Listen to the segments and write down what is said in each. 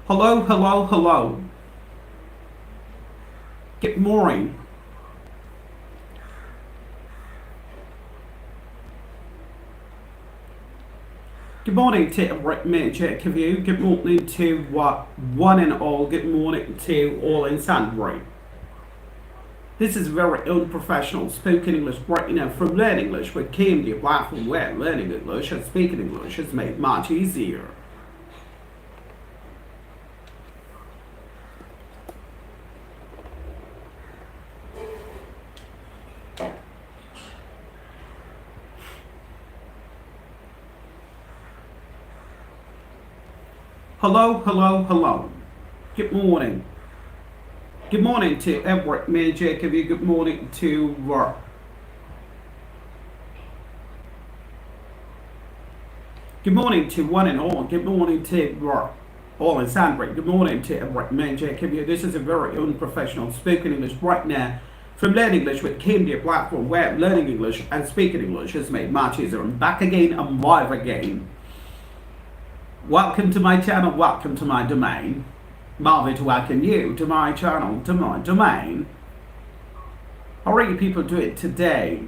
Hello, hello, hello. Good morning. Good morning to Jack of you. Good morning to one and all. Good morning to all in Sandbury. This is very unprofessional spoken English right now from Learn English with KMD platform where learning English and speaking English is made much easier. Hello, hello, hello. Good morning. Good morning to Edward Magic of you. Good morning to Good morning to one and all. Good morning to all in Sandbury. Good morning to Edward Magic of you. This is a very unprofessional spoken English right now from Learn English with KMD platform where learning English and speaking English is made much easier. I'm back again. I'm live again. Welcome to my channel. Welcome to my domain. Marvin to welcome you to my channel, to my domain. How are you people doing today?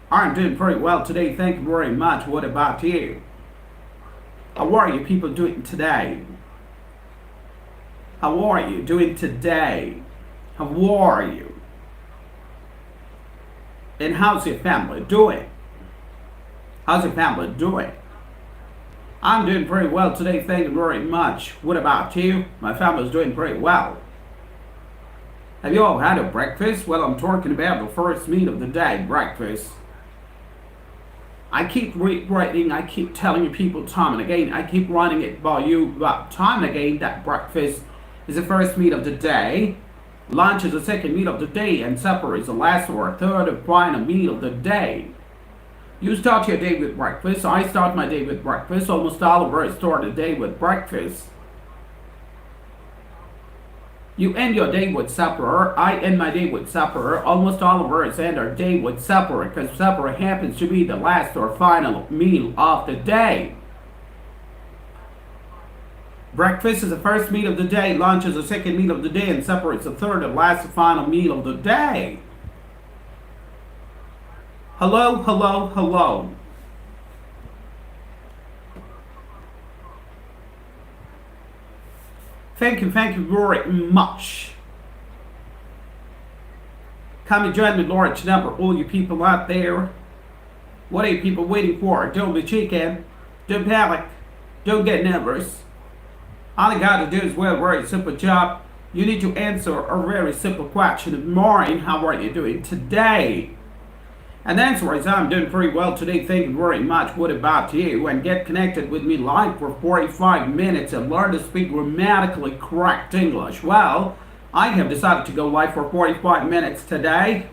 I'm doing pretty well today. Thank you very much. What about you? How are you people doing today? How are you doing today? How are you? And how's your family doing? How's your family doing? I'm doing pretty well today, thank you very much. What about you? My family's doing pretty well. Have you all had a breakfast? Well, I'm talking about the first meal of the day, breakfast. I keep reiterating, I keep telling you people time and again, I keep running it by you time and again that breakfast is the first meal of the day, lunch is the second meal of the day, and supper is the last or third and final meal of the day. You start your day with breakfast. I start my day with breakfast. Almost all of us start the day with breakfast. You end your day with supper. I end my day with supper. Almost all of us end our day with supper because supper happens to be the last or final meal of the day. Breakfast is the first meal of the day. Lunch is the second meal of the day. And supper is the third and last and final meal of the day. Hello, hello, hello. Thank you very much. Come and join me, large number, all you people out there. What are you people waiting for? Don't be chicken. Don't panic. Don't get nervous. All you gotta do is a very simple job. You need to answer a very simple question of mine. How are you doing today? And the answer is I'm doing pretty well today. Thank you very much. What about you? And get connected with me live for 45 minutes and learn to speak grammatically correct English. Well, I have decided to go live for 45 minutes today.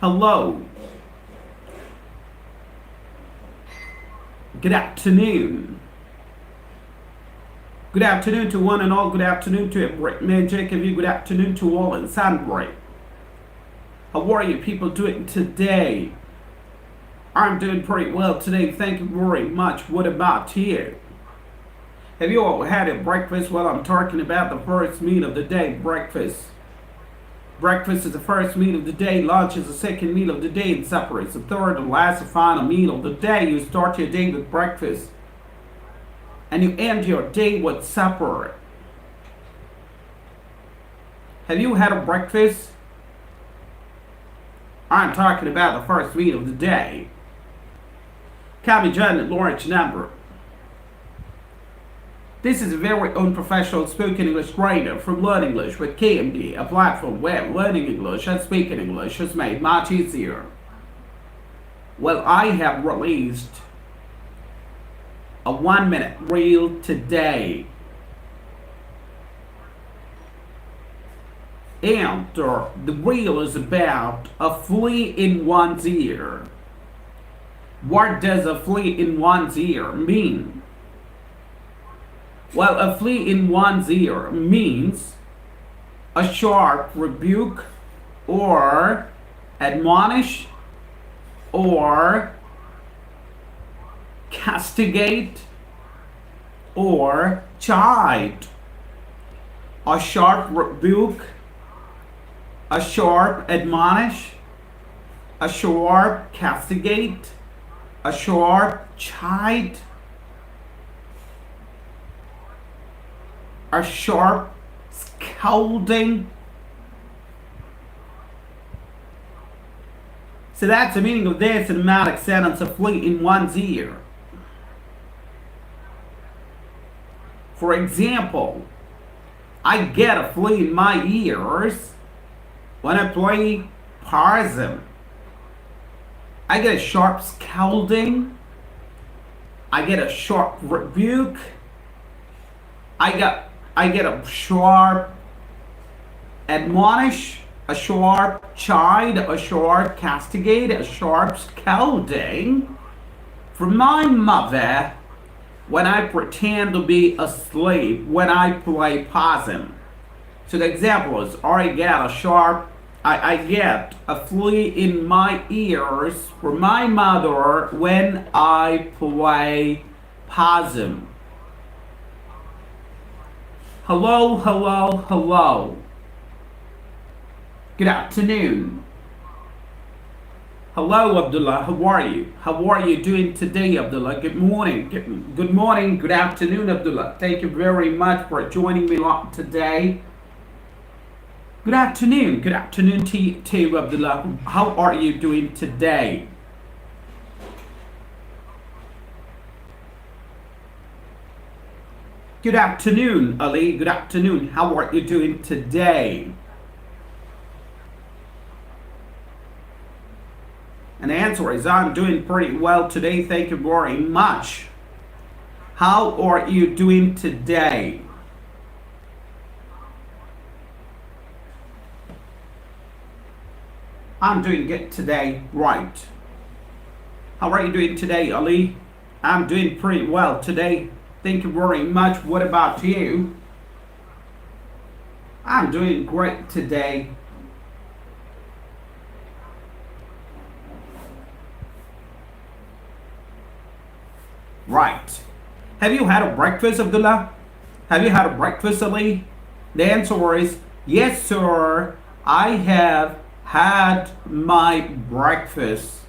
Hello. Good afternoon. Good afternoon to one and all. Good afternoon to Magic of you. Good afternoon to all in Sandbury. How are you people doing today? I'm doing pretty well today. Thank you very much. What about you? Have you all had a breakfast? Well, I'm talking about the first meal of the day, breakfast. Breakfast is the first meal of the day, lunch is the second meal of the day, and supper is the third and last and final meal of the day. You start your day with breakfast, and you end your day with supper. Have you had a breakfast? I'm talking about the first meal of the day. Come and join the large number. This is a very unprofessional spoken English trainer from Learn English with KMD, a platform where learning English and speaking English is made much easier. Well, I have released a 1-minute reel today. And the reel is about a flea in one's ear. What does a flea in one's ear mean? Well, a flea in one's ear means a sharp rebuke or admonish or castigate or chide. A sharp rebuke, a sharp admonish, a sharp castigate, a sharp chide, a sharp scolding. So that's the meaning of this idiomatic sentence, a flea in one's ear. For example, I get a flea in my ears when I play possum. I get a sharp scolding. I get a sharp rebuke. I get a sharp admonish, a sharp chide, a sharp castigate, a sharp scolding from my mother when I pretend to be asleep when I play possum. So the example is, I get a flea in my ears from my mother when I play possum. Hello, hello, hello. Good afternoon. Hello, Abdullah. How are you? How are you doing today, Abdullah? Good morning. Good morning. Good afternoon, Abdullah. Thank you very much for joining me today. Good afternoon. Good afternoon to you, Abdullah. How are you doing today? Good afternoon, Ali. Good afternoon. How are you doing today? And the answer is, I'm doing pretty well today. Thank you very much. How are you doing today? I'm doing good today. Right. How are you doing today, Ali? I'm doing pretty well today. Thank you very much. What about you? I'm doing great today. Right. Have you had a breakfast, Abdullah? Have you had a breakfast, Ali? The answer is yes, sir. I have had my breakfast.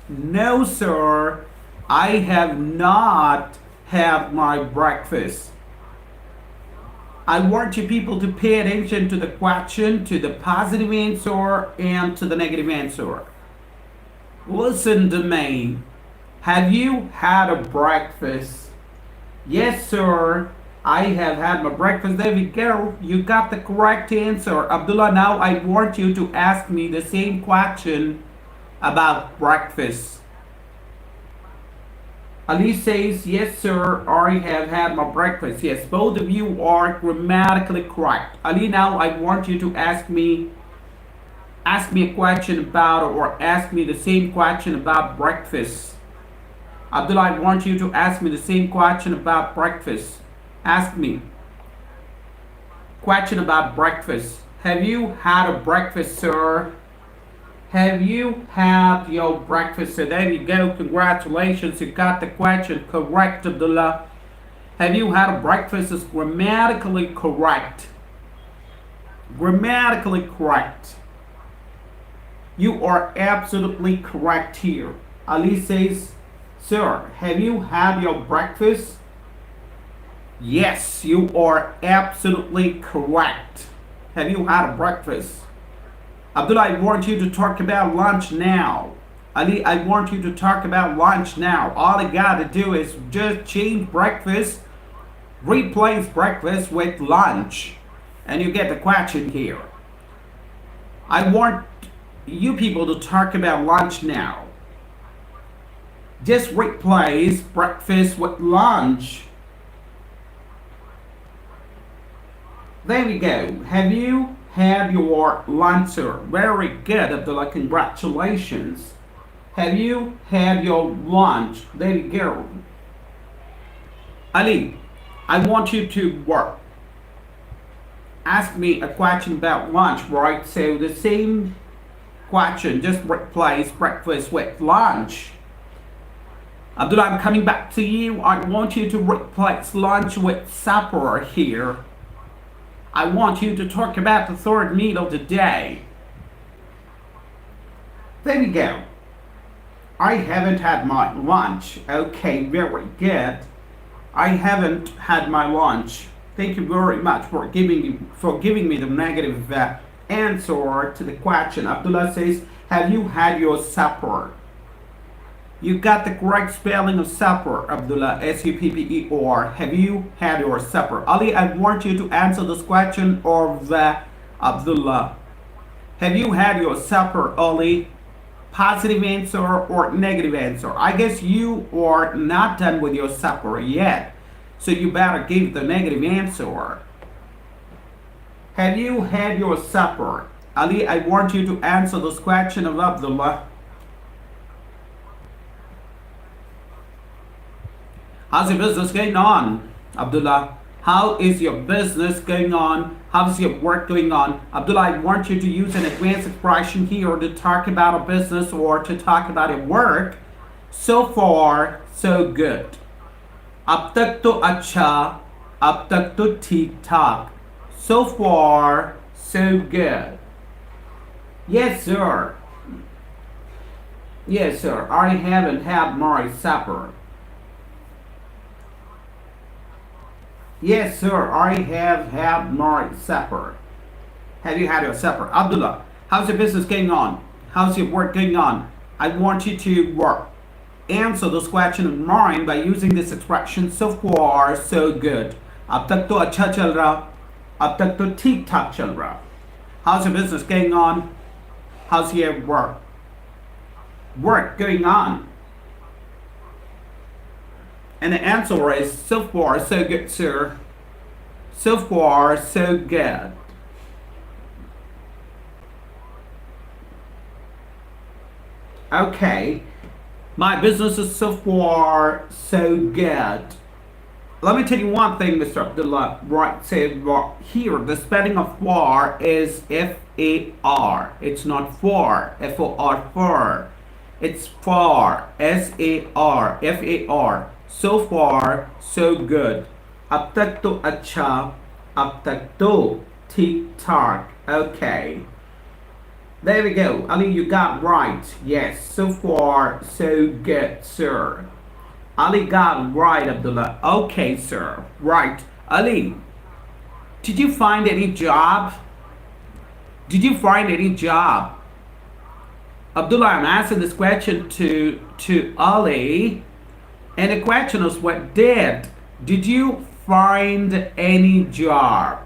No, sir. I have not had my breakfast. I want you people to pay attention to the question, to the positive answer, and to the negative answer. Listen to me. Have you had a breakfast? Yes, sir. I have had my breakfast. There we go. You got the correct answer. Abdullah, now I want you to ask me the same question about breakfast. Ali says, yes, sir. I have had my breakfast. Yes, both of you are grammatically correct. Ali, now I want you to ask me a question about, or ask me the same question about breakfast. Abdullah, I want you to ask me the same question about breakfast. Ask me. Question about breakfast. Have you had a breakfast, sir? Have you had your breakfast? So there you go. Congratulations. You got the question correct, Abdullah. Have you had a breakfast is grammatically correct. Grammatically correct. You are absolutely correct here. Ali says, sir, have you had your breakfast? Yes, you are absolutely correct. Have you had a breakfast? Abdullah, I want you to talk about lunch now. Ali, I want you to talk about lunch now. All you gotta do is just change breakfast, replace breakfast with lunch, and you get the question here. I want you people to talk about lunch now. Just replace breakfast with lunch. There we go. Have you had your lunch, sir? Very good, Abdullah. Congratulations. Have you had your lunch? There you go. Ali, I want you to work. Ask me a question about lunch, right? So the same question, just replace breakfast with lunch. Abdullah, I'm coming back to you. I want you to replace lunch with supper here. I want you to talk about the third meal of the day. There we go. I haven't had my lunch. Okay, very good. I haven't had my lunch. Thank you very much for giving me the negative answer to the question. Abdullah says, have you had your supper? You got the correct spelling of supper, Abdullah, S-U-P-P-E-R. Have you had your supper? Ali, I want you to answer this question of Abdullah. Have you had your supper, Ali? Positive answer or negative answer? I guess you are not done with your supper yet, so you better give the negative answer. Have you had your supper? Ali, I want you to answer this question of Abdullah. How's your business going on, Abdullah? How is your business going on? How's your work going on? Abdullah, I want you to use an advanced expression here to talk about a business or to talk about a work. So far, so good. अब तक तो अच्छा, अब तक तो ठीक ठाक. So far, so good. Yes, sir. Yes, sir. I haven't had my supper. Yes, sir. I have had my supper. Have you had your supper? Abdullah, how's your business going on? How's your work going on? I want you to work. Answer this question of mine by using this expression, so far, so good. अब तक तो अच्छा चल रहा, अब तक तो ठीक ठाक चल रहा. How's your business going on? How's your work going on? And the answer is, so far, so good, sir. So far, so good. Okay. My business is so far, so good. Let me tell you one thing, Mr. Abdullah. Right, say here, the spelling of far is F-A-R. It's not far, F-O-R, far. It's far, S-A-R, F-A-R. So far, so good. अब तक तो अच्छा, अब तक तो ठीक ठाक. Okay. There we go. Ali, you got right. Yes, so far, so good, sir. Ali got right, Abdullah. Okay, sir. Right. Ali, did you find any job? Did you find any job? Abdullah, I'm asking this question to Ali. And the question is, what did you find any job?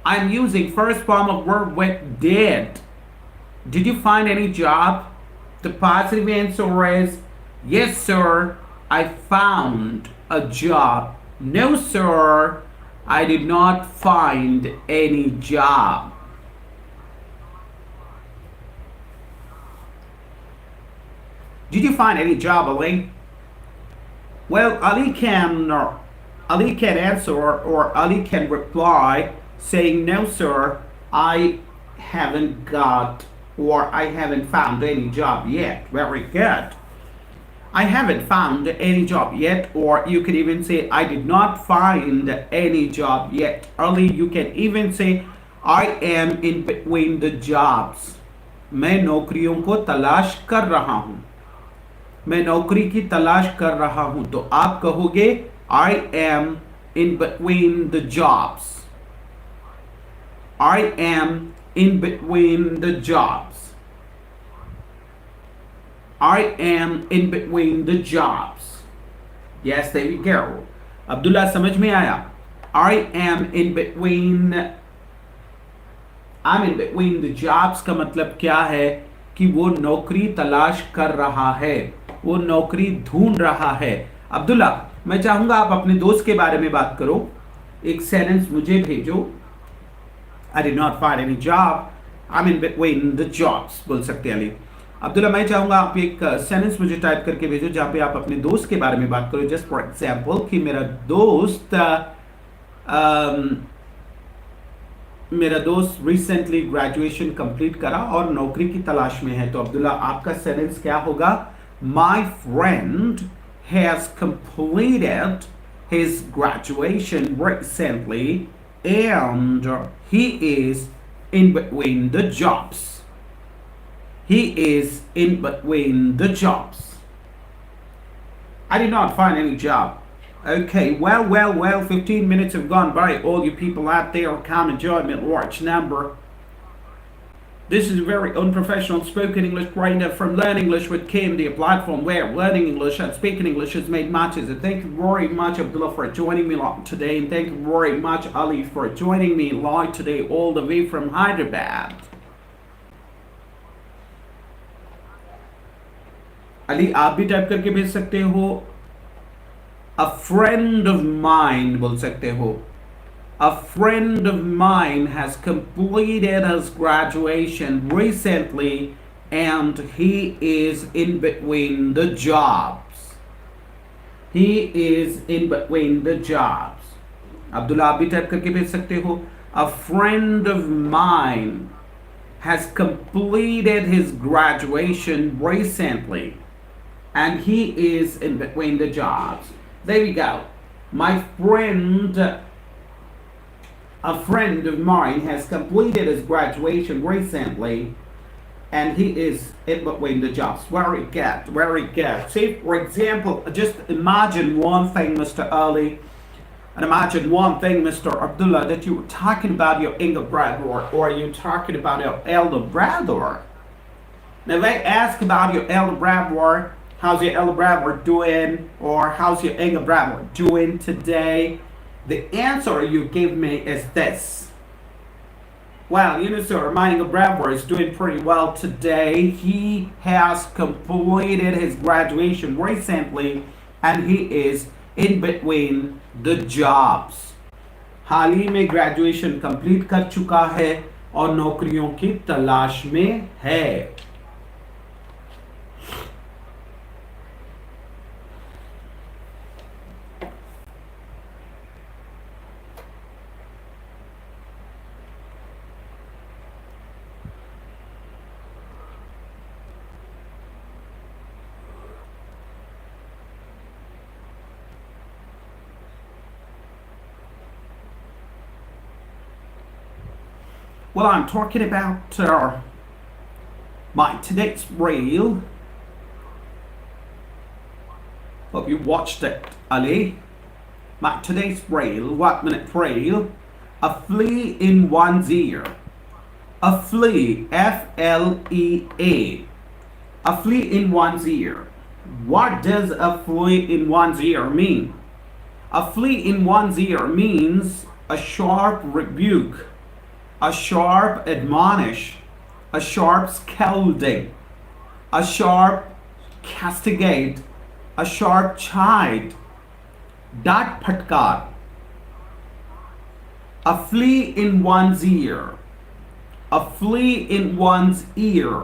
I'm using first form of verb with did. Did you find any job? The positive answer is, yes, sir, I found a job. No, sir, I did not find any job. Did you find any job, Ali? Well, Ali can answer or Ali can reply saying, no, sir, I haven't got or I haven't found any job yet. Very good. I haven't found any job yet, or you could even say, I did not find any job yet. Ali, you can even say, I am in between the jobs. मैं नौकरियों को तलाश कर रहा हूँ. मैं नौकरी की तलाश कर रहा हूँ. तो आप कहोगे, I am in between the jobs. I am in between the jobs. I am in between the jobs. Yes, there we go. Abdullah, समझ में आया? I am in between. I'm in between the jobs का मतलब क्या है कि वो नौकरी तलाश कर रहा है, वो नौकरी ढूंढ रहा है. अब्दुल्ला, मैं चाहूंगा आप अपने दोस्त के बारे में बात करो. एक सेंटेंस मुझे भेजो. I did not find any job. I'm in between the jobs बोल सकते हैं अली. अब्दुल्ला मैं चाहूंगा आप एक सेंटेंस मुझे टाइप करके भेजो जहाँ पे आप अपने दोस्त के बारे में बात करो. जस्ट फॉर एग्जांपल कि मेरा दोस्त रिसेंटली ग्रेजुएशन कंप्लीट करा और नौकरी की तलाश में है. तो अब्दुल्ला आपका सेंटेंस क्या होगा? My friend has completed his graduation recently and he is in between the jobs. He is in between the jobs. I did not find any job. Okay, well, 15 minutes have gone by. All you people out there, come and join me at watch number. This is a very unprofessional spoken English trainer from Learn English with KMD, a platform where learning English and speaking English is made much easier. Thank you very much, Abdullah, for joining me live today. And thank you very much, Ali, for joining me live today all the way from Hyderabad. Ali, आप भी type करके भेज सकते हो. A friend of mine बोल सकते हो. A friend of mine has completed his graduation recently and he is in between the jobs. He is in between the jobs. Abdullah आप भी टाइप करके भेज सकते हो. A friend of mine has completed his graduation recently and he is in between the jobs. There we go. A friend of mine has completed his graduation recently and he is in between the jobs. Very good, very good. See, for example, just imagine one thing, Mr. Ali, and imagine one thing, Mr. Abdullah, that you were talking about your younger brother or you're talking about your elder brother. Now they ask about your elder brother, how's your elder brother doing, or how's your younger brother doing today? The answer you give me is this. Well, you know, sir, my younger brother is doing pretty well today. He has completed his graduation recently and he is in between the jobs. हाल ही में graduation complete कर चुका है और नौकरियों की तलाश में है. Well, I'm talking about my today's reel. Hope you watched it, Ali. My today's reel, 1 minute reel. A flea in one's ear. A flea, F-L-E-A. A flea in one's ear. What does a flea in one's ear mean? A flea in one's ear means a sharp rebuke, a sharp admonish, a sharp scolding, a sharp castigate, a sharp chide, डांट फटकार. A flea in one's ear. A flea in one's ear.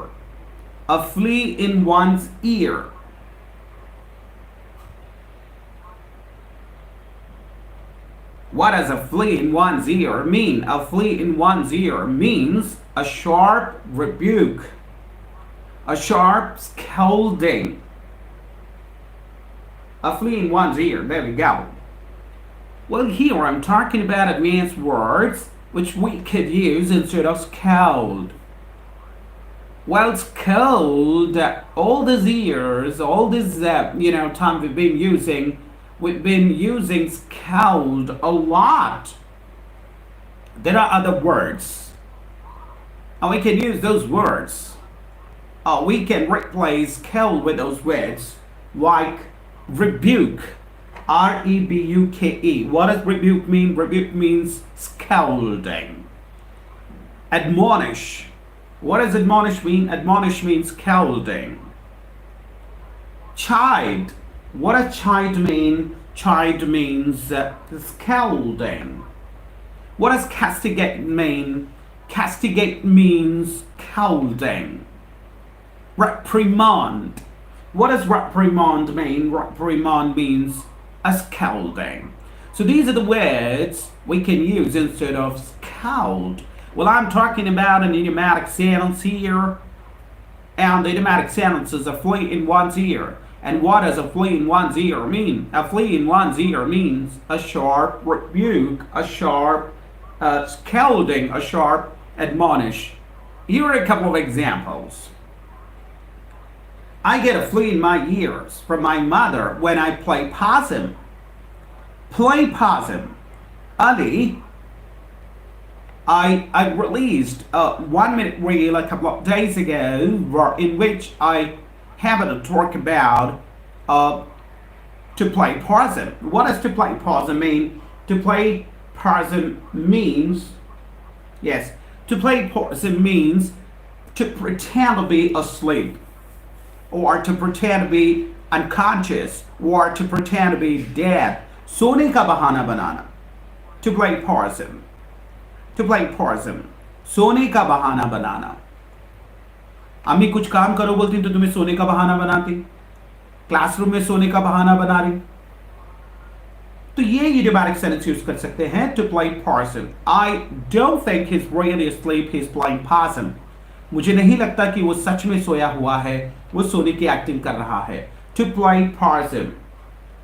A flea in one's ear. What does a flea in one's ear mean? A flea in one's ear means a sharp rebuke, a sharp scolding. A flea in one's ear. There we go. Well, here I'm talking about advanced words which we could use instead of scold. Well, scold, all these years, all this time we've been using scold a lot. There are other words, and we can use those words. We can replace scold with those words, like rebuke, R-E-B-U-K-E. What does rebuke mean? Rebuke means scolding. Admonish. What does admonish mean? Admonish means scolding. Chide. What does chide mean? Chide means scolding. What does castigate mean? Castigate means scolding. Reprimand. What does reprimand mean? Reprimand means a scolding. So these are the words we can use instead of scold. Well, I'm talking about an idiomatic sentence here, and the idiomatic sentence is a flea in one's ear. And what does a flea in one's ear mean? A flea in one's ear means a sharp rebuke, a sharp scolding, a sharp admonish. Here are a couple of examples. I get a flea in my ears from my mother when I play possum. Play possum. Ali, I released a 1 minute reel a couple of days ago in which I happened to talk about to play possum. What does to play possum mean? To play possum means, yes, to play possum means to pretend to be asleep, or to pretend to be unconscious, or to pretend to be dead. सोने का बहाना बनाना. To play possum. To play possum. सोने का बहाना बनाना. अम्मी कुछ काम करो बोलती तो तुम्हें सोने का बहाना बनाती. क्लासरूम में सोने का बहाना बना रही. तो ये idiomatic sentence यूज कर सकते हैं to play possum. I don't think he's really asleep, he's playing possum. मुझे नहीं लगता कि वो सच में सोया हुआ है, वो सोने की एक्टिंग कर रहा है. To play possum.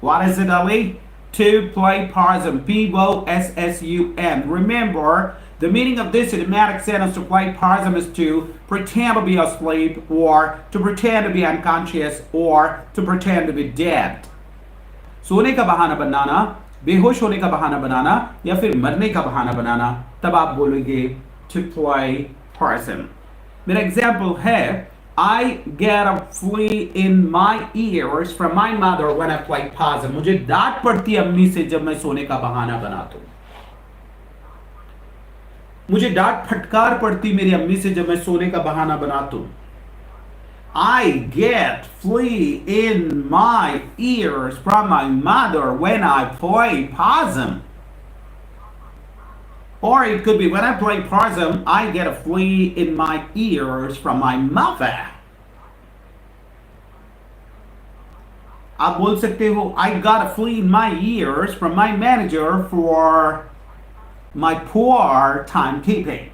What is it, Ali? To play possum. P-O-S-S-U-M. Remember, the meaning of this idiomatic sentence to play possum is to pretend to be asleep, or to pretend to be unconscious, or to pretend to be dead. सोने का बहाना बनाना, बेहोश होने का बहाना बनाना, या फिर मरने का बहाना बनाना, तब आप बोलोगे to play possum. मेरा एग्जाम्पल है, I get a flea in my ears from my mother when I play possum. मुझे डांट पड़ती है अम्मी से जब मैं सोने का बहाना बनाता हूँ. मुझे डांट फटकार पड़ती मेरी अम्मी से जब मैं सोने का बहाना बनाता हूँ. I get flea in my ears from my mother when I play possum. Or it could be when I play possum, I get a flea in my ears from my mother. आप बोल सकते हो, I got a flea in my ears from my manager for my poor timekeeping.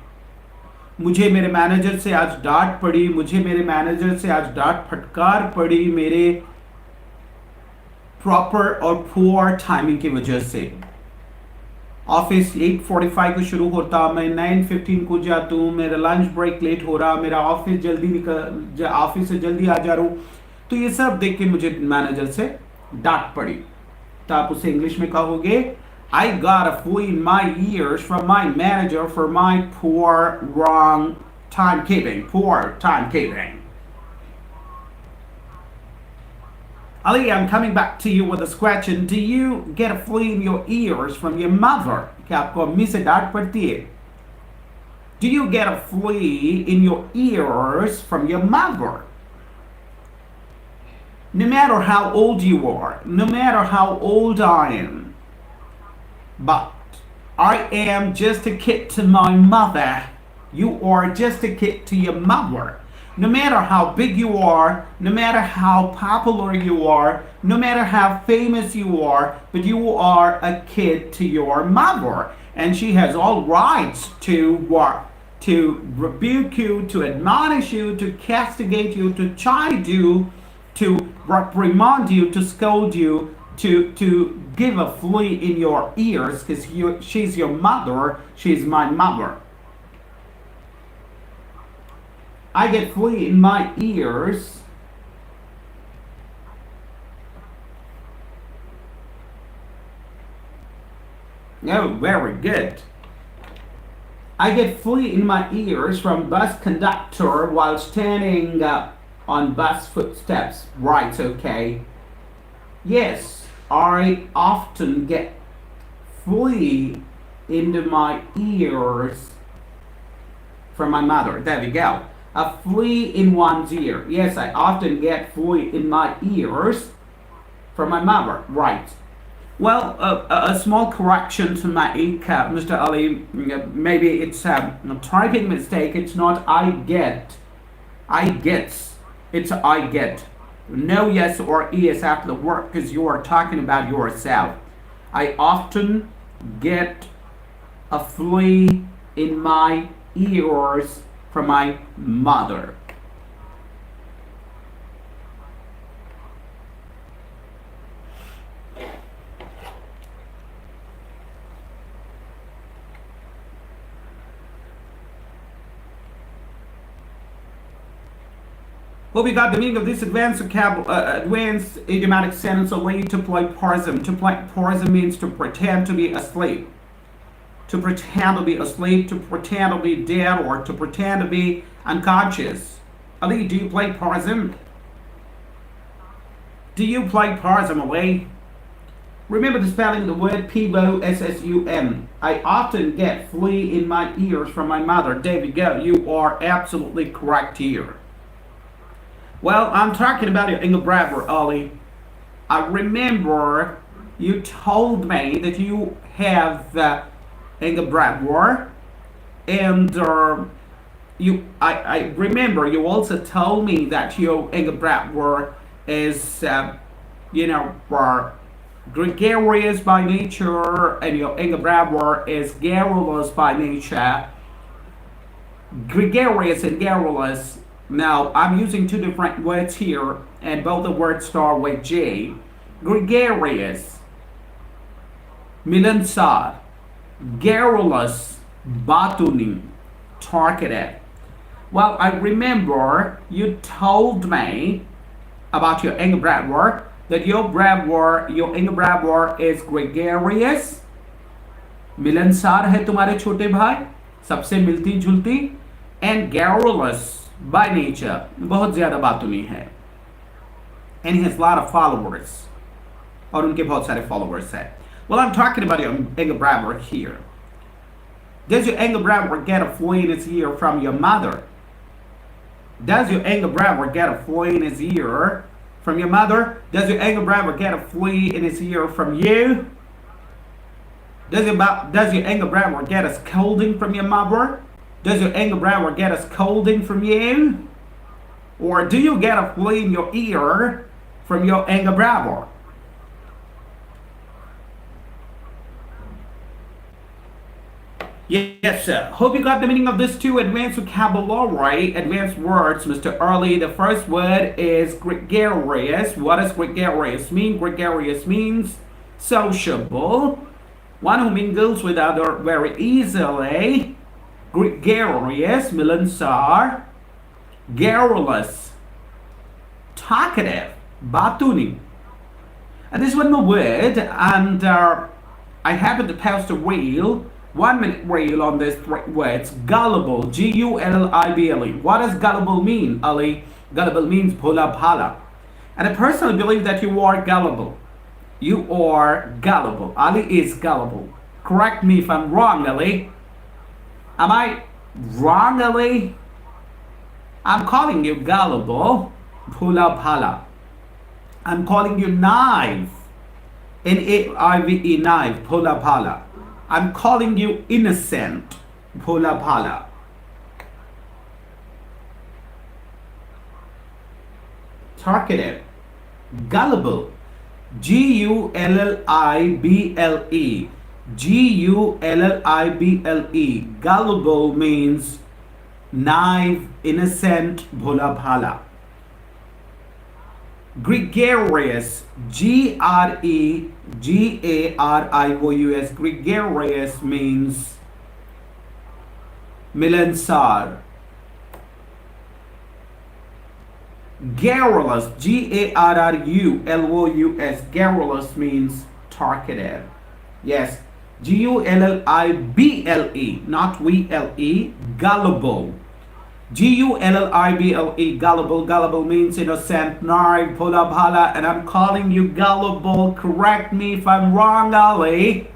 मुझे मेरे manager से आज डांट पड़ी, मुझे मेरे मैनेजर से आज डांट फटकार पड़ी मेरे प्रॉपर और पुअर टाइमिंग की वजह से. ऑफिस 8:45 को शुरू होता, मैं 9:15 को जाता हूँ, मेरा लंच ब्रेक लेट हो रहा, मेरा ऑफिस से जल्दी आ जा रहा हूँ. तो ये सब देख के मुझे मैनेजर से डांट पड़ी. तो आप उसे इंग्लिश में कहोगे, I got a flea in my ears from my manager for my poor timekeeping. Ali, I'm coming back to you with this question. Do you get a flea in your ears from your mother? क्या आपको अम्मी से डांट पड़ती है? Do you get a flea in your ears from your mother? No matter how old you are, no matter how old I am, but I am just a kid to my mother. You are just a kid to your mother. No matter how big you are, no matter how popular you are, no matter how famous you are, but you are a kid to your mother. And she has all rights to rebuke you, to admonish you, to castigate you, to chide you, to reprimand you, to scold you, to give a flea in your ears, because she's your mother, she's my mother. I get flea in my ears Oh, very good. I get flea in my ears from bus conductor while standing on bus footsteps. Right, okay. Yes, I often get flea into my ears from my mother. There we go. A flea in one's ear. Yes, I often get flea in my ears from my mother. Right. Well, a small correction to make, Mr. Ali. Maybe it's a typing mistake. It's not I get. I gets. It's I get. No yes or es after the word because you are talking about yourself. I often get a flea in my ears from my mother. Well, we got the meaning of this advanced idiomatic sentence related to play parsum. To play parsum means to pretend to be asleep. To pretend to be asleep, to pretend to be dead, or to pretend to be unconscious. Ali, do you play parsum? Do you play parsum, Ali? Remember the spelling of the word P-O-S-S-U-M. I often get flea in my ears from my mother. There we go. You are absolutely correct here. Well, I'm talking about your English grammar, Ali. I remember you told me that you have English grammar, and I remember you also told me that your English grammar is, gregarious by nature, and your English grammar is garrulous by nature. Gregarious and garrulous. Now, I'm using two different words here, and both the words start with J. Gregarious, milansar. Garrulous, batuni, talkative. Well, I remember you told me about your English grammar that your English grammar is gregarious, मिलनसार है तुम्हारे छोटे भाई, सबसे मिलती जुलती, and garrulous by nature, बहुत ज़्यादा बातूनी है, and he has a lot of followers, और उनके बहुत सारे followers हैं. Well, I'm talking about your English grammar here. Does your English grammar get a flea in its ear from your mother? Does your English grammar get a flea in its ear from your mother? Does your English grammar get a flea in its ear from you? Does your English grammar get a scolding from your mother? Does your English grammar get a scolding from you? Or do you get a flea in your ear from your English grammar? Yes, sir. Hope you got the meaning of these two advanced vocabulary, advanced words, Mr. Early. The first word is gregarious. What does gregarious mean? Gregarious means sociable, one who mingles with others very easily. Gregarious, milansar. Garrulous, talkative, batuni. And this is one more word, and I happen to post a reel, 1 minute reel on these three words. Gullible, G-U-L-L-I-B-L-E. What does gullible mean, Ali? Gullible means bhola bhala. And I personally believe that you are gullible. You are gullible. Ali is gullible. Correct me if I'm wrong, Ali. Am I wrong, Ali? I'm calling you gullible, bhola bhala. I'm calling you naive, N-A-I-V-E, naive, bhola bhala. I'm calling you innocent, bhola bhala. Talkative, gullible, G-U-L-L-I-B-L-E. G-U-L-L-I-B-L-E. Gullible means naive, innocent, bhola bhala. Gregarious, G-R-E-G-A-R-I-O-U-S. Gregarious means milansar. Garrulous, G-A-R-R-U-L-O-U-S. Garrulous means talkative. Yes, G-U-L-L-I-B-L-E, not we-L-E, gullible. G-U-L-L-I-B-L-E, gullible. Gullible means innocent, naive, bhola bhala, and I'm calling you gullible. Correct me if I'm wrong, Ali.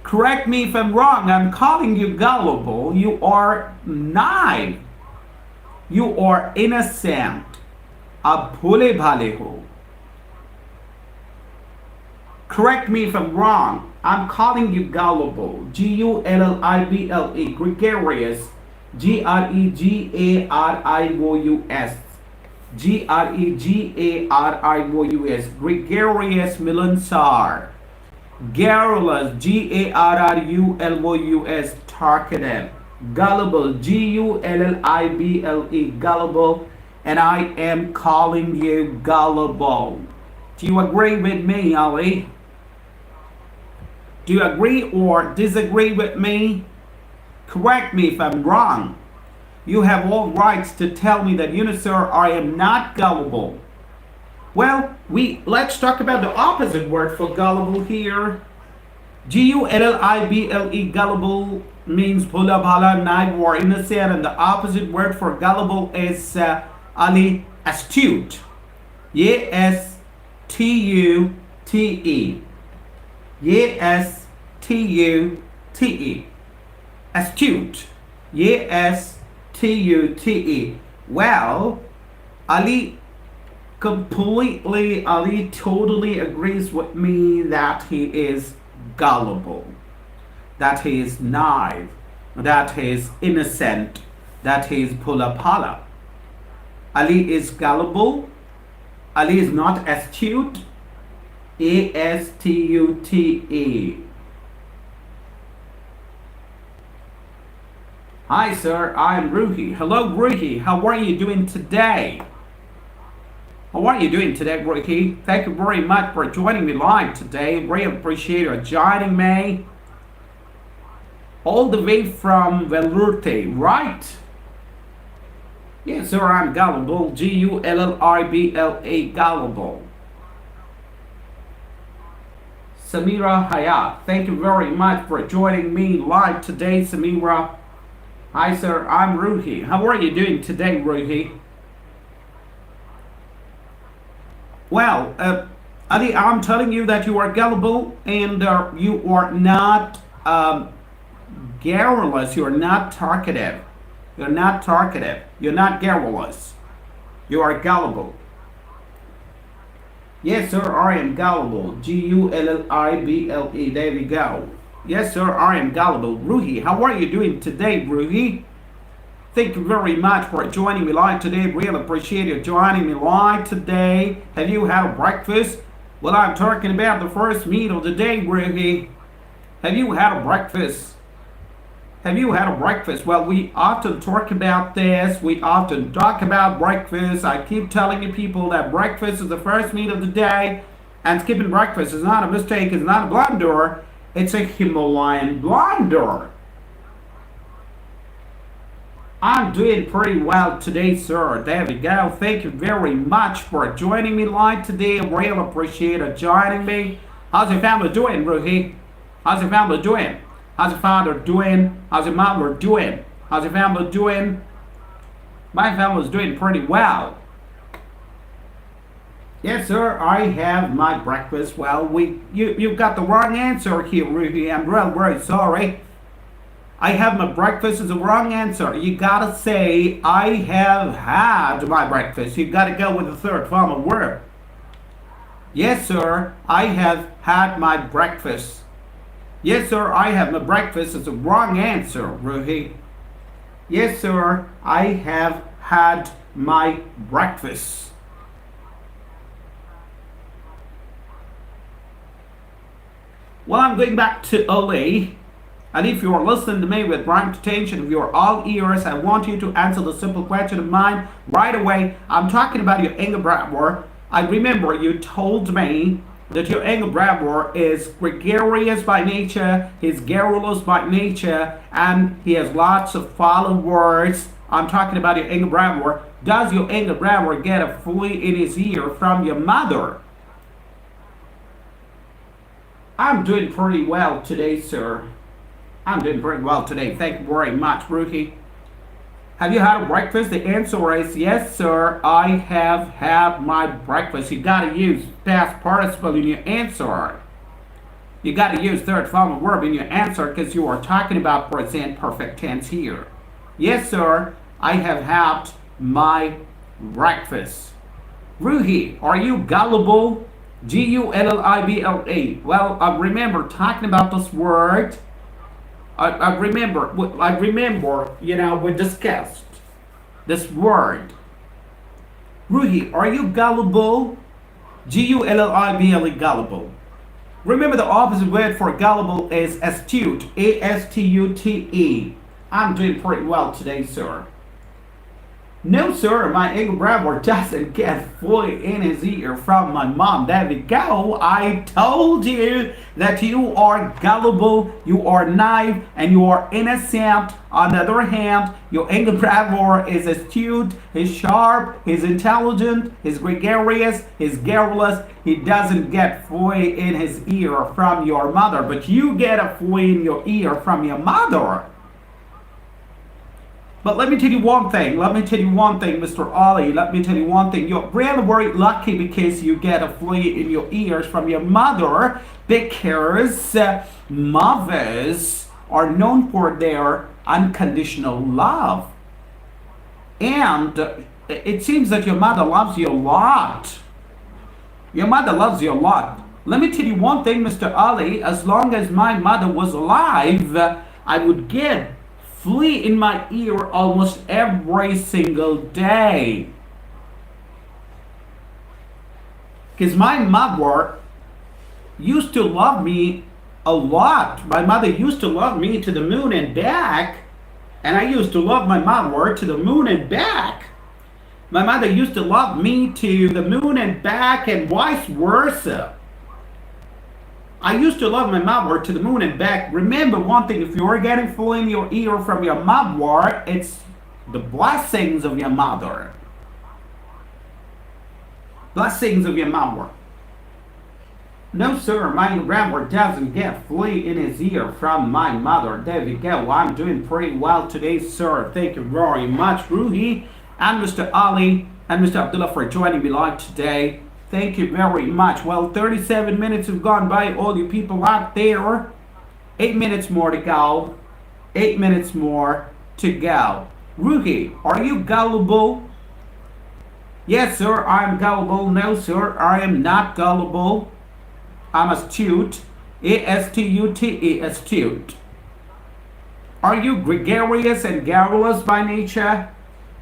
Correct me if I'm wrong. I'm calling you gullible. You are naive. You are innocent. आप भोले भाले हो. Correct me if I'm wrong. I'm calling you gullible. Gullible. Gregarious. Gregarious. Gregarious. Gregarious Milansar. Garrulous. Garrulous. Talkative. Gullible. Gullible. Gullible. And I am calling you gullible. Do you agree with me, Ali? Do you agree or disagree with me? Correct me if I'm wrong. You have all rights to tell me that, sir, I am not gullible. Well, let's talk about the opposite word for gullible here. Gullible. Gullible means pula bhala, naive or innocent, and the opposite word for gullible is Ali, astute. Astute. Astute. Astute. Astute. Well, Ali totally agrees with me that he is gullible, that he is naive, that he is innocent, that he is pula. Ali is gullible. Ali is not astute. Astute. Hi, sir. I'm Ruhi. Hello, Ruhi. How are you doing today? How are you doing today, Ruhi? Thank you very much for joining me live today. Really appreciate you joining me. All the way from Velurte, right? Yes, sir. I'm gullible. Gullible. Gullible. Samira Hayat, thank you very much for joining me live today, Samira. Hi, sir. I'm Ruhi. How are you doing today, Ruhi? Well, Ali, I'm telling you that you are gullible and you are not garrulous. You are not talkative. You're not talkative. You're not garrulous. You are gullible. Yes, sir, I am gullible. Gullible. There we go. Yes, sir, I am gullible. Ruhi, how are you doing today, Ruhi? Thank you very much for joining me live today. Really appreciate you joining me live today. Have you had a breakfast? Well, I'm talking about the first meal of the day, Ruhi. Have you had a breakfast? Have you had a breakfast? Well, we often talk about this. We often talk about breakfast. I keep telling you people that breakfast is the first meal of the day. And skipping breakfast is not a mistake. It's not a blunder. It's a Himalayan blunder. I'm doing pretty well today, sir. There we go. Thank you very much for joining me live today. I really appreciate you joining me. How's your family doing, Ruhi? How's your family doing? How's your father doing? How's your mother doing? How's your family doing? My family's doing pretty well. Yes, sir, I have my breakfast. Well, you've got the wrong answer here, Ruby. I'm really very sorry. I have my breakfast is the wrong answer. You gotta say, I have had my breakfast. You gotta go with the third form of verb. Yes, sir, I have had my breakfast. Yes, sir, I have my breakfast is the wrong answer, Ruhi. Yes, sir, I have had my breakfast. Well, I'm going back to Ali. And if you are listening to me with rapt attention, if you are all ears, I want you to answer the simple question of mine right away. I'm talking about your anger behavior. I remember you told me that your anger behavior is gregarious by nature, he's garrulous by nature, and he has lots of followers. I'm talking about your anger behavior. Does your anger behavior get a fully in his ear from your mother? I'm doing pretty well today, sir. I'm doing pretty well today. Thank you very much, Ruki. Have you had a breakfast? The answer is yes, sir. I have had my breakfast. You gotta use past participle in your answer. You gotta use third form of verb in your answer because you are talking about present perfect tense here. Yes, sir. I have had my breakfast. Ruhi, are you gullible? Gullibla. Well, I remember talking about this word. I remember, we discussed this word. Ruhi, are you gullible? Gullibla, gullible. Remember the opposite word for gullible is astute. Astute. I'm doing pretty well today, sir. No, sir, my English brother doesn't get fully in his ear from my mom. There we go. I told you that you are gullible, you are naive, and you are innocent. On the other hand, your English brother is astute, he's sharp, he's intelligent, he's gregarious, he's garrulous. He doesn't get fully in his ear from your mother, but you get a fully in your ear from your mother. But let me tell you one thing, Mr. Ali. Let me tell you one thing. You're really very lucky because you get a flea in your ears from your mother, because mothers are known for their unconditional love. And it seems that your mother loves you a lot. Your mother loves you a lot. Let me tell you one thing, Mr. Ali. As long as my mother was alive, I would get flea in my ear almost every single day. Because my mother used to love me a lot. My mother used to love me to the moon and back, and I used to love my mother to the moon and back. My mother used to love me to the moon and back, and vice versa. I used to love my mother to the moon and back. Remember one thing, if you're getting full in your ear from your mother, it's the blessings of your mother. Blessings of your mother. No, sir, my grandma doesn't get flea in his ear from my mother. There we go. I'm doing pretty well today, sir. Thank you very much, Ruhi and Mr. Ali and Mr. Abdullah for joining me live today. Thank you very much. Well, 37 minutes have gone by, all you people out there. 8 minutes more to go. 8 minutes more to go. Ruhi, are you gullible? Yes, sir, I am gullible. No, sir, I am not gullible. I'm astute. A-S-T-U-T-E, astute. Are you gregarious and garrulous by nature?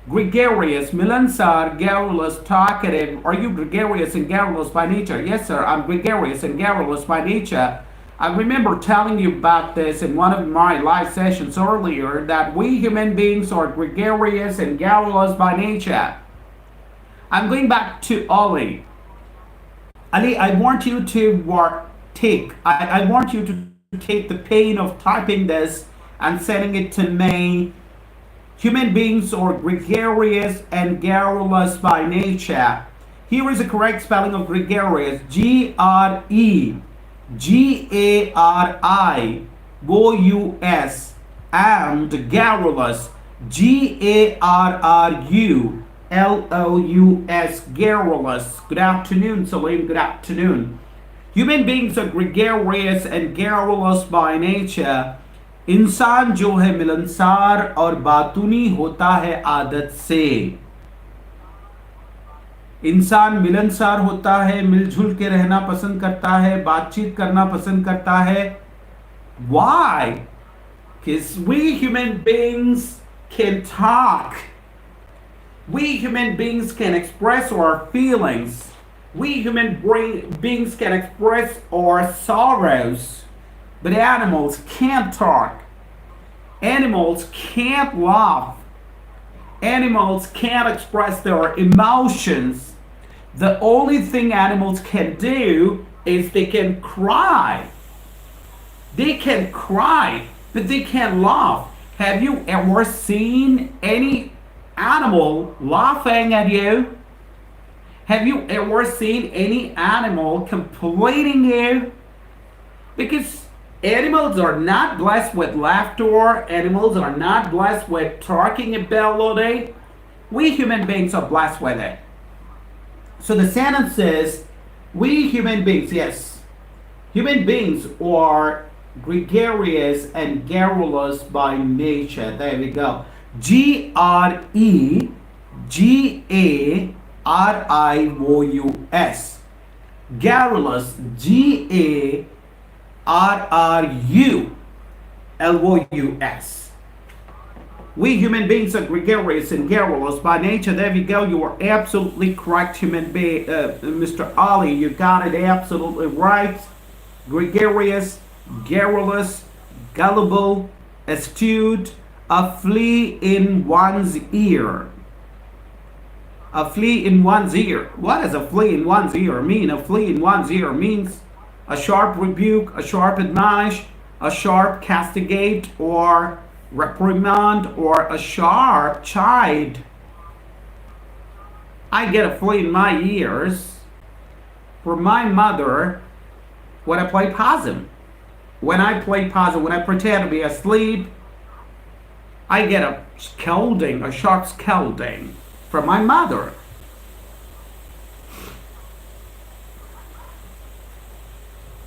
Gregarious, milansar, garrulous, talkative. Are you gregarious and garrulous by nature? Yes, sir, I'm gregarious and garrulous by nature. I remember telling you about this in one of my live sessions earlier, that we human beings are gregarious and garrulous by nature. I'm going back to Ali. Ali, I want you to I want you to take the pain of typing this and sending it to me. Human beings are gregarious and garrulous by nature. Here is the correct spelling of gregarious. G-R-E-G-A-R-I-O-U-S, and garrulous. G-A-R-R-U-L-O-U-S, garrulous. Good afternoon, Salim. Good afternoon. Human beings are gregarious and garrulous by nature. इंसान जो है मिलनसार और बातूनी होता है आदत से. इंसान मिलनसार होता है, मिलजुल के रहना पसंद करता है, बातचीत करना पसंद करता है. Why? Because we human beings can talk. We human beings can express our feelings. We human beings can express our sorrows. But animals can't talk. Animals can't laugh. Animals can't express their emotions. The only thing animals can do is they can cry. They can cry, but they can't laugh. Have you ever seen any animal laughing at you? Have you ever seen any animal completing you? Because animals are not blessed with laughter. Animals are not blessed with talking ability. We human beings are blessed with it. So the sentence says, we human beings, yes, human beings are gregarious and garrulous by nature. There we go. G-R-E-G-A-R-I-O-U-S. Garrulous, Garrulous. We human beings are gregarious and garrulous by nature. There we go. You are absolutely correct, human being, Mr. Ali. You got it absolutely right. Gregarious, garrulous, gullible, astute, a flea in one's ear. A flea in one's ear. What does a flea in one's ear mean? A flea in one's ear means a sharp rebuke, a sharp admonish, a sharp castigate or reprimand, or a sharp chide. I get a flea in my ears from my mother when I play possum. When I play possum, when I pretend to be asleep, I get a scolding, a sharp scolding from my mother.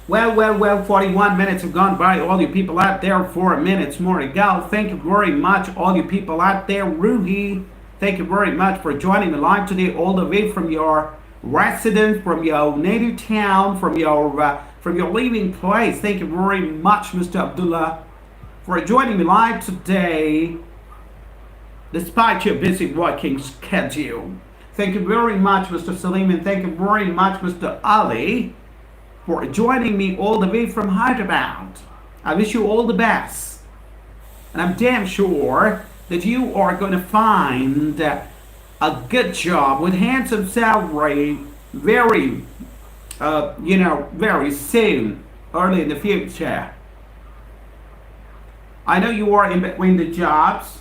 Well, 41 minutes have gone by. All you people out there, 4 minutes more to go. Thank you very much, all you people out there. Ruhi, thank you very much for joining me live today, all the way from your residence, from your native town, from your living place. Thank you very much, Mr. Abdullah, for joining me live today, despite your busy working schedule. Thank you very much, Mr. Salim, and thank you very much, Mr. Ali, for joining me all the way from Hyderabad. I wish you all the best. And I'm damn sure that you are going to find a good job with handsome salary very, very soon, early in the future. I know you are in between the jobs.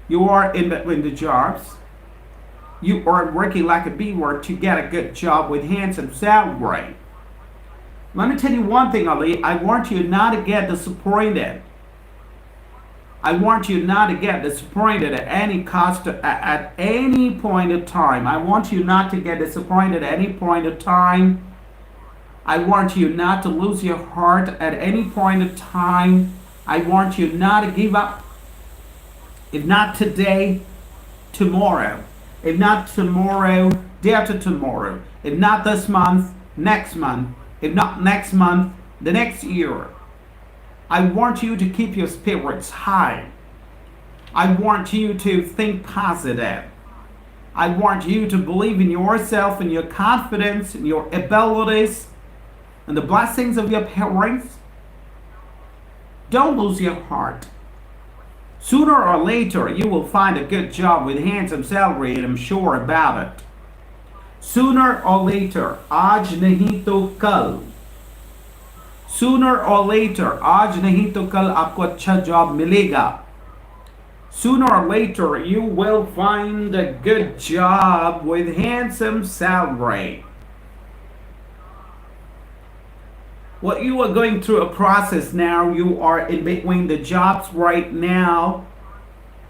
You are in between the jobs. You are working like a beaver to get a good job with handsome salary. Let me tell you one thing, Ali. I want you not to get disappointed. I want you not to get disappointed at any cost, at any point of time. I want you not to get disappointed at any point of time. I want you not to lose your heart at any point of time. I want you not to give up. If not today, tomorrow. If not tomorrow, day after tomorrow. If not this month, next month. If not next month, the next year. I want you to keep your spirits high. I want you to think positive. I want you to believe in yourself and your confidence and your abilities and the blessings of your parents. Don't lose your heart. Sooner or later, you will find a good job with handsome salary, and I'm sure about it. Sooner or later, आज नहीं तो कल. Sooner or later, आज नहीं तो कल आपको अच्छा job मिलेगा. Sooner or later, you will find a good job with handsome salary. Well, you are going through a process now. You are in between the jobs right now.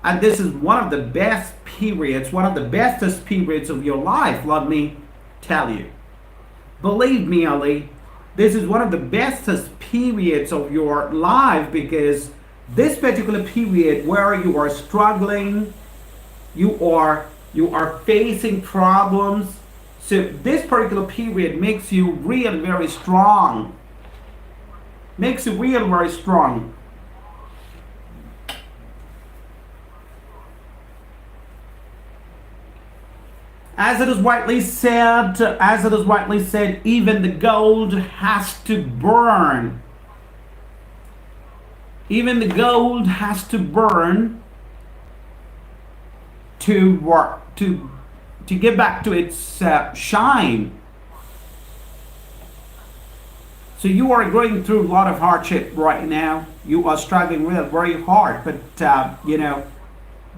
And this is one of the best periods, one of the bestest periods of your life, let me tell you. Believe me, Ali, this is one of the bestest periods of your life, because this particular period where you are struggling, you are facing problems. So this particular period makes you real very strong. Makes you real very strong. As it is rightly said, even the gold has to burn. Even the gold has to burn to work, to get back to its shine. So you are going through a lot of hardship right now. You are struggling real very hard, but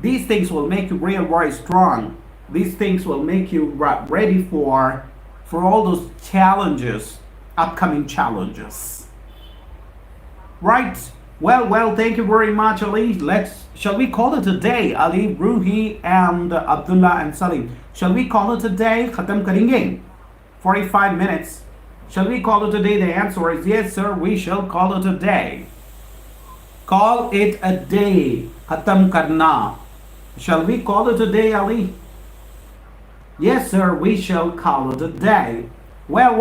these things will make you real very strong. These things will make you ready for all those challenges, upcoming challenges. Right? Well, thank you very much, Ali. Shall we call it a day? Ali, Ruhi, and Abdullah and Salim. Shall we call it a day? Khatam karenge. 45 minutes. Shall we call it a day? The answer is yes, sir. We shall call it a day. Call it a day. Khatam karna. Shall we call it a day, Ali? Yes, sir, we shall call it a day. Well.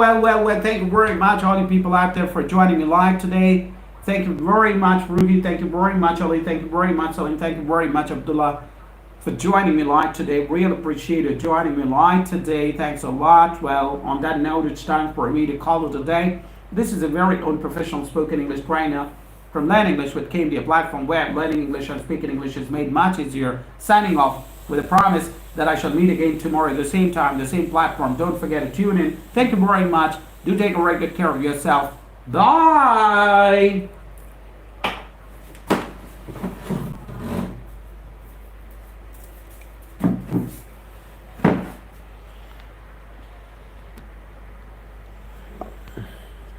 Thank you very much, all you people out there, for joining me live today. Thank you very much, Ruby. Thank you very much, Ali. Thank you very much, Salim. Thank you very much, Abdullah, for joining me live today. Really appreciate it joining me live today. Thanks a lot. Well, on that note, it's time for me to call it a day. This is a very unprofessional spoken English trainer from Learn English with KMD, a platform where learning English and speaking English is made much easier. Signing off with a promise that I shall meet again tomorrow at the same time, the same platform. Don't forget to tune in. Thank you very much. Do take a very good care of yourself. Bye.